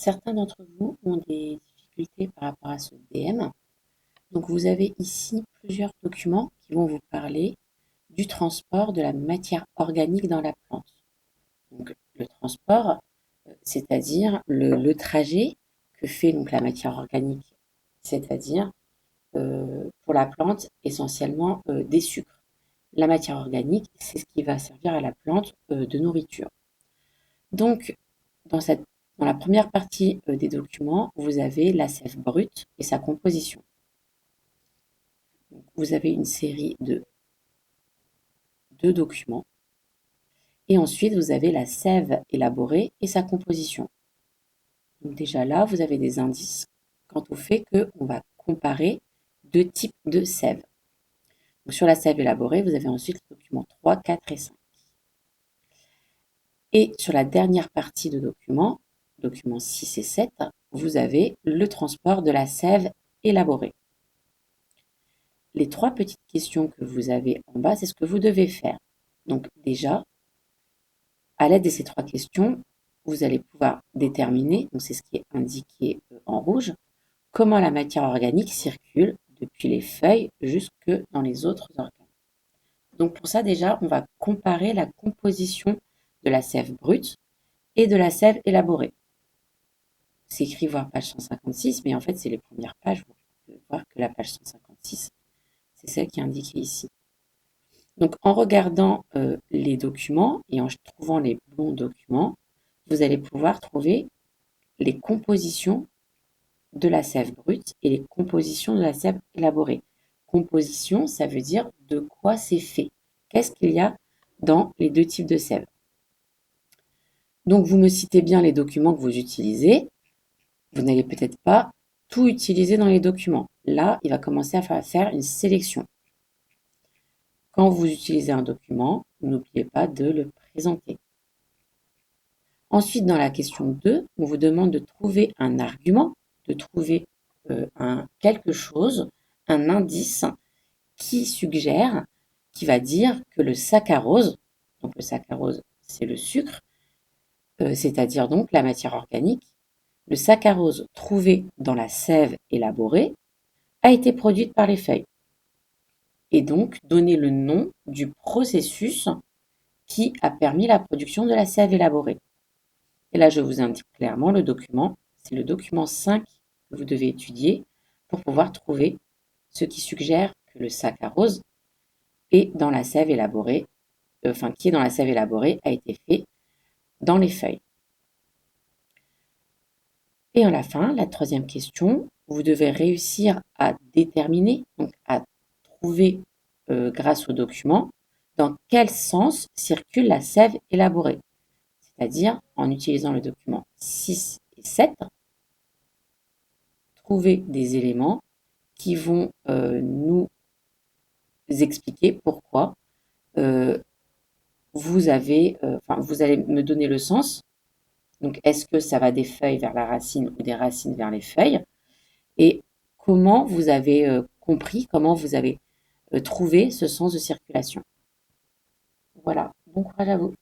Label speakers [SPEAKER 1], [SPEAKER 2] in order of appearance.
[SPEAKER 1] certains d'entre vous ont des difficultés par rapport à ce DM. Donc vous avez ici plusieurs documents qui vont vous parler du transport de la matière organique dans la plante. Donc le transport, c'est-à-dire le trajet que fait donc la matière organique, c'est-à-dire pour la plante essentiellement des sucres. La matière organique, c'est ce qui va servir à la plante de nourriture. Donc, dans, dans la première partie des documents, vous avez la sève brute et sa composition. Donc, vous avez une série de deux documents. Et ensuite, vous avez la sève élaborée et sa composition. Donc déjà là, vous avez des indices quant au fait qu'on va comparer deux types de sève. Donc, sur la sève élaborée, vous avez ensuite les documents 3, 4 et 5. Et sur la dernière partie de documents 6 et 7, vous avez le transport de la sève élaborée. Les trois petites questions que vous avez en bas, c'est ce que vous devez faire. Donc déjà, à l'aide de ces trois questions, vous allez pouvoir déterminer, donc c'est ce qui est indiqué en rouge, comment la matière organique circule depuis les feuilles jusque dans les autres organes. Donc pour ça, déjà, on va comparer la composition de la sève brute et de la sève élaborée. C'est écrit voir page 156, mais en fait, c'est les premières pages. Vous pouvez voir que la page 156, c'est celle qui est indiquée ici. Donc, en regardant les documents et en trouvant les bons documents, vous allez pouvoir trouver les compositions de la sève brute et les compositions de la sève élaborée. Composition, ça veut dire de quoi c'est fait. Qu'est-ce qu'il y a dans les deux types de sève. Donc, vous me citez bien les documents que vous utilisez. Vous n'allez peut-être pas tout utiliser dans les documents. Là, il va commencer à faire une sélection. Quand vous utilisez un document, n'oubliez pas de le présenter. Ensuite, dans la question 2, on vous demande de trouver un argument, de trouver quelque chose, un indice qui suggère, qui va dire que le saccharose, donc le saccharose, c'est le sucre, c'est-à-dire donc la matière organique, le saccharose trouvé dans la sève élaborée a été produite par les feuilles et donc donner le nom du processus qui a permis la production de la sève élaborée. Et là, je vous indique clairement le document. C'est le document 5 que vous devez étudier pour pouvoir trouver ce qui suggère que le saccharose est dans la sève élaborée, qui est dans la sève élaborée a été fait dans les feuilles. Et à la fin, la troisième question, vous devez réussir à déterminer, donc à trouver grâce au document, dans quel sens circule la sève élaborée. C'est-à-dire, en utilisant le document 6 et 7, trouver des éléments qui vont nous expliquer pourquoi vous allez me donner le sens. Donc, est-ce que ça va des feuilles vers la racine ou des racines vers les feuilles? Et comment vous avez compris, comment vous avez trouvé ce sens de circulation. Voilà, bon courage à vous.